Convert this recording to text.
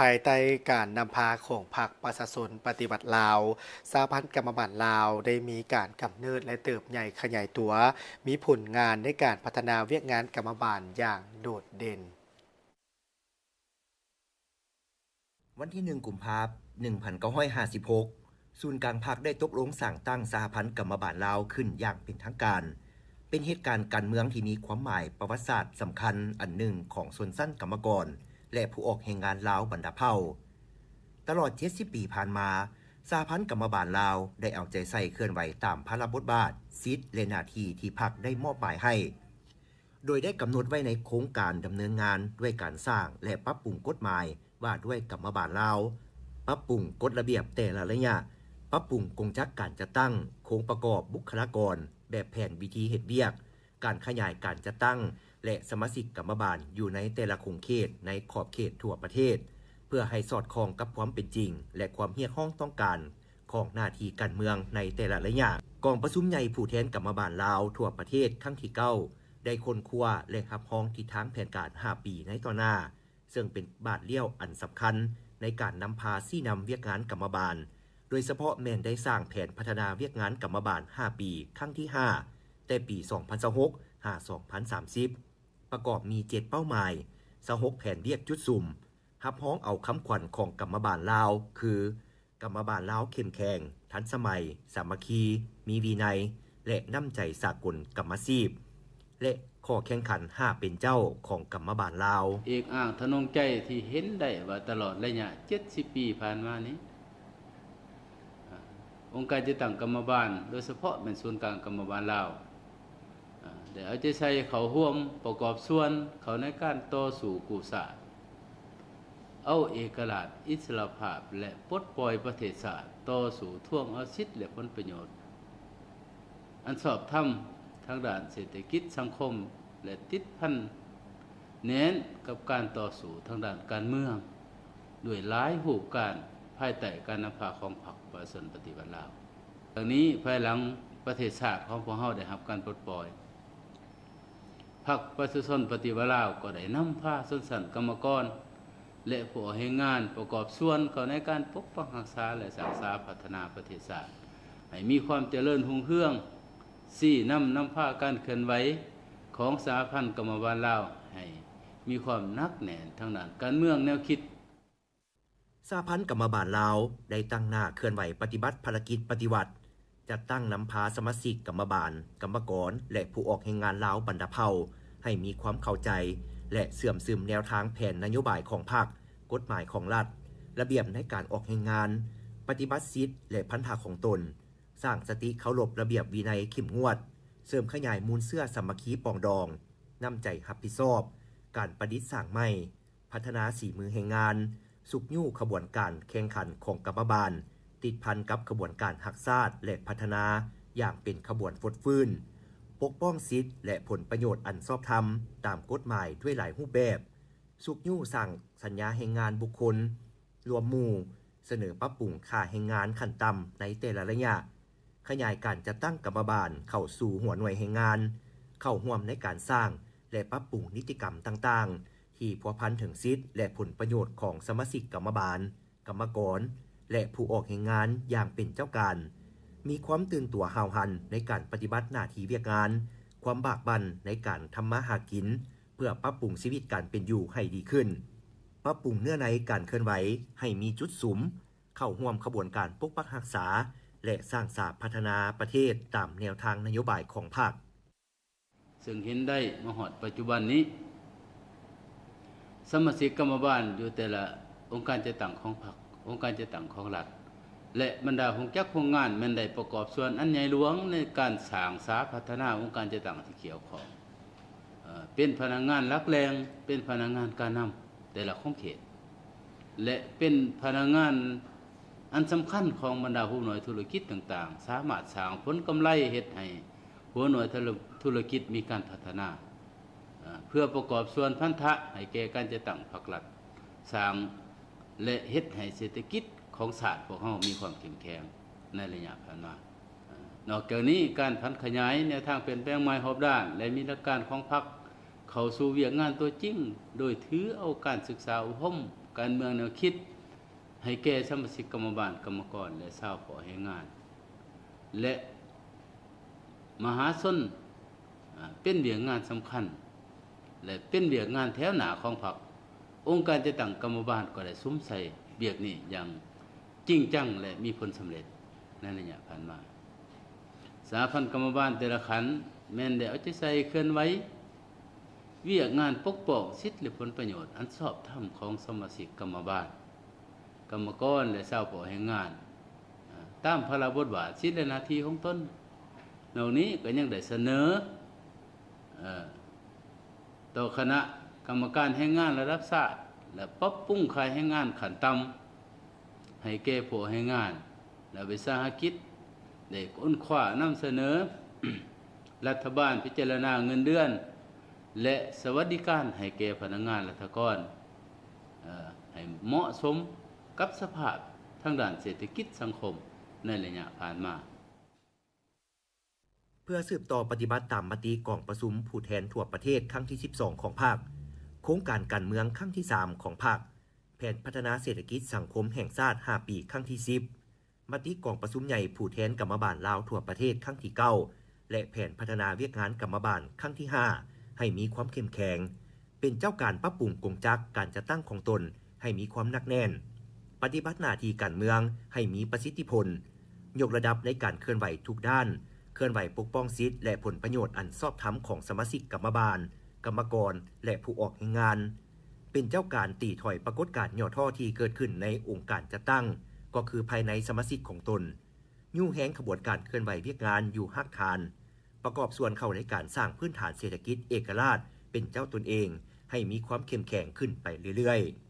ภายใต้การนำพาของพรรคประชาชนปฏิวัติลาวสหพันธ์กรรมบาลลาวได้มีการกำเนิดและเติบใหญ่ขยายตัวมีผลงานในการพัฒนาเวียกงานกรรมบาลอย่างโดดเด่นวันที่1กุมภาพันธ์1956ศูนย์กลางพรรคได้ตกลงสร้างตั้งสหพันธ์กรรมบาลลาวขึ้นอย่างเป็นทางการเป็นเหตุการณ์การเมืองที่มีความหมายประวัติศาสตร์สำคัญอันหนึ่งของชนชั้นกรรมกรและผู้ออกแรงงานลาวบรรดาเผ่าตลอด70ปีผ่านมาสหพันธ์กรรมบาลลาวได้เอาใจใส่เคลื่อนไหวตามพระราชบทบาทสิทธิและหน้าที่ที่พรรคได้มอบหมายให้โดยได้กำหนดไว้ในโครงการดำเนินงานด้วยการสร้างและปรับปรุงกฎหมายว่าด้วยกรรมบาลลาวปรับปรุงกฎระเบียบแต่ละระยะปรับปรุงกงจักการจัดตั้งโครงประกอบบุคลากรแบบแผนวิธีเฮ็ดเวียกการขยายการจัดตั้งและสมาชิกกรรมบาลอยู่ในแต่ละคงเขตในขอบเขตทั่วประเทศเพื่อให้สอดคล้องกับความเป็นจริงและความเรียกร้องต้องการของหน้าที่การเมืองในแต่ละระยะกองประชุมใหญ่ผู้แทนกรรมบาลลาวทั่วประเทศครั้งที่9ได้ค้นคว้าและรับรองทิศทางแผนการ5ปีในต่อหน้าซึ่งเป็นบาทเลี้ยวอันสำคัญในการนำพาชี้นำเวียกงานกรรมบาลโดยเฉพาะแม่นได้สร้างแผนพัฒนาเวียกงานกรรมบาล5ปีครั้งที่5แต่ปี2026 2030ประกอบมี7เป้าหมาย26แผนเวียกจุดสุ่มรับรองเอาคำขวัญของกรรมบาลลาวคือกรรมบาลลาวเข้มแข็งทันสมัยสามัคคีมีวินัยและน้ำใจสากลกรรมอาชีพและข้อแข่งขัน5เป็นเจ้าของกรรมบาลลาวเอกอ้างทนงใจที่เห็นได้ว่าตลอดระยะ70ปีผ่านมานี้องค์การจัดตั้งกรรมบาลโดยเฉพาะเป็นศูนย์กลางกรรมบาลลาวได้เอาใจใส่เขาร่วมประกอบส่วนเขาในการต่อสู้กู้ชาติเอาเอกราชอิสรภาพและปลดปล่อยประเทศชาติต่อสู้ท่วงเอาสิทธิและผลประโยชน์อันสอบธรรมทางด้านเศรษฐกิจสังคมและติดพันเน้นกับการต่อสู้ทางด้านการเมืองด้วยหลายรูปการภายใต้การนำพาของพรรคประชาชนปฏิวัติลาวดังนี้ภายหลังประเทศชาติของพวกเราได้รับการปลดปล่อยพรรคประชาชนปฏิวัติลาวก็ได้นำพาชนชั้นกรรมกรและผู้แรงงานประกอบส่วนเข้าในการปกป้องรักษาและสร้างสรรค์พัฒนาประเทศชาติให้มีความเจริญรุ่งเรืองสี่นำพาการเคลื่อนไหวของสหพันธ์กรรมบาลลาวให้มีความหนักแน่นทางด้านการเมืองแนวคิดสหพันธ์กรรมบาลลาวได้ตั้งหน้าเคลื่อนไหวปฏิบัติภารกิจปฏิวัติจัดตั้งนำพาสมาชิกกรรมบาลกรรมกรและผู้ออกแรงงานลาวบรรดาเผ่าให้มีความเข้าใจและเสื่อมซึมแนวทางแผนนโยบายของพรรคกฎหมายของรัฐระเบียบในการออกแรงงานปฏิบัติสิทธิและพันธะของตนสร้างสติเคารพระเบียบวินัยเข้มงวดเสริมขยายมูลเสื้อสามัคคีปองดองนำใจรับผิดชอบการประดิษฐ์สร้างใหม่พัฒนาสีมือแรงงานสุกยู่ขบวนการแข่งขันของกรรมบาลติดพันกับขบวนการหักษาและพัฒนาอย่างเป็นขบวนฟดฟื้นปกป้องสิทธิและผลประโยชน์อันชอบธรรมตามกฎหมายด้วยหลายรูปแบบสุกยู่สั่งสัญญาแรงงานบุคคลรวมหมู่เสนอปรับปรุงค่าแรงงานขั้นต่ำในแต่ละระยะขยายการจัดตั้งกรรมบาลเข้าสู่หัวหน่วยแรงงานเข้าร่วมในการสร้างและปรับปรุงนิติกรรมต่างๆที่พัวพันถึงสิทธิและผลประโยชน์ของสมาชิกกรรมบาลกรรมกรและผู้ออกแรงงานอย่างเป็นเจ้าการมีความตื่นตัวห่าวหันในการปฏิบัติหน้าที่เวียกงานความบากบั่นในการทำมาหากินเพื่อปรับปรุงชีวิตการเป็นอยู่ให้ดีขึ้นปรับปรุงเนื้อในการเคลื่อนไหวให้มีจุดสุมเข้าร่วมขบวนการปกปักรักษาและสร้างสรรค์พัฒนาประเทศตามแนวทางนโยบายของพรรคซึ่งเห็นได้มาฮอดปัจจุบันนี้สมาชิกกรรมบาลอยู่แต่ละองค์การจัดตั้งของพรรคองค์การจัดตั้งของรัฐและบรรดาโครงจักรโครงงานแม่นได้ประกอบส่วนอันใหญ่หลวงในการสร้างสรรค์พัฒนาองค์การจัดตั้งที่เกี่ยวข้องเป็นพนักงานหลักแรงเป็นพนักงานการนำแต่ละของเขตและเป็นพนักงานอันสำคัญของบรรดาผู้หน่วยธุรกิจต่างๆสามารถสร้างผลกำไรเฮ็ดให้หัวหน่วยธุรกิจมีการพัฒนาเพื่อประกอบส่วนพันธะให้แก่การจัดตั้งภาครัฐสร้างและเฮ็ดให้เศรษฐกิจของชาติพวกเรามีความเข้มแข็งในระยะผ่านมานอกจากนี้การพัฒนาขยายแนวทางเปลี่ยนแปลงใหม่รอบด้านและมีหลักการของพรรคเข้าสู่เวียกงานตัวจริงโดยถือเอาการศึกษาอบรม การเมืองแนวคิดให้แก่สมาชิกกรรมบาลกรรมกรและชาวขอให้งานและมหาชนเป็นเวียกงานสำคัญและเป็นเวียกงานแถวหน้าของพรรคองค์การจะตั้งกรรมบาลก็ได้ซุ้มใส่เวียกนี้อย่างจริงจังและมีผลสำเร็จในระยะผ่านมาสาพันธ์กรรมบาลแต่ละขันแม้นได้เอาใจใส่เคลื่อนไหวเวียกงานปกป้องสิทธิและผลประโยชน์อันชอบธรรมของสมาชิกกรรมบาลกรรมกรและชาวขอให้งานตามพระราชบทบาทสิทธิและหน้าที่ของตนเหล่านี้ก็ยังได้เสนอต่อคณะกรรมการแห่งงานระดับชาติและปรับปรุงค่ายแห่งงานขั้นต่ำให้แก่ผู้ให้งานและวิสาหกิจได้ค้นคว้านำเสนอ รัฐบาลพิจารณาเงินเดือนและสวัสดิการให้แก่พนักงานราชการให้เหมาะสมกับสภาพทางด้านเศรษฐกิจสังคมในระยะผ่านมาเพื่อสืบต่อปฏิบัติตามมติกองประชุมผู้แทนทั่วประเทศครั้งที่ 12 ของภาคโครงการการเมืองครั้งที่ 3 ของภาคแผนพัฒนาเศรษฐกิจสังคมแห่งชาติ 5 ปีครั้งที่ 10 มติกองประชุมใหญ่ผู้แทนกรรมบาลลาวทั่วประเทศครั้งที่ 9 และแผนพัฒนาเวียกงานกรรมบาลครั้งที่ 5 ให้มีความเข้มแข็งเป็นเจ้าการปรับปรุงกงจักรการจัดตั้งของตนให้มีความหนักแน่นปฏิบัติหน้าที่การเมืองให้มีประสิทธิผลยกระดับในการเคลื่อนไหวทุกด้านเคลื่อนไหวปกป้องสิทธิและผลประโยชน์อันชอบธรรมของสมาชิกกรรมบาลกรรมกรและผู้ออกงานเป็นเจ้าการตีถอยปรากฏการณ์ย่อท่อที่เกิดขึ้นในองค์การจัดตั้งก็คือภายในสมาชิกของตนยุ่งแหงขบวนการเคลื่อนไหวเวียกงานอยู่หักฐานประกอบส่วนเข้าในการสร้างพื้นฐานเศรษฐกิจเอกราชเป็นเจ้าตนเองให้มีความเข้มแข็งขึ้นไปเรื่อยๆ